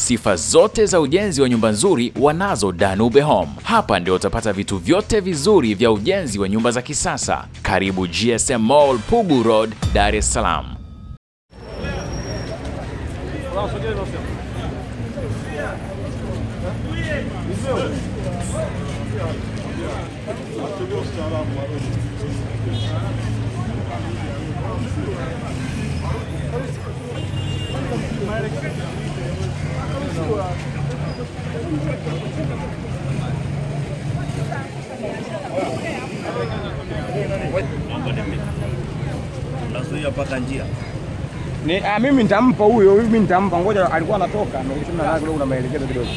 Sifa zote za ujenzi wa nyumba nzuri wanazo Danube Home. Hapa ndio utapata vitu vyote vizuri vya ujenzi wa nyumba za kisasa. Karibu GSM Mall, Pugu Road, Dar es Salaam. Mimi nitampa huyo, ngoja alikuwa anatoka, ndio kuna maelekezo kidogo.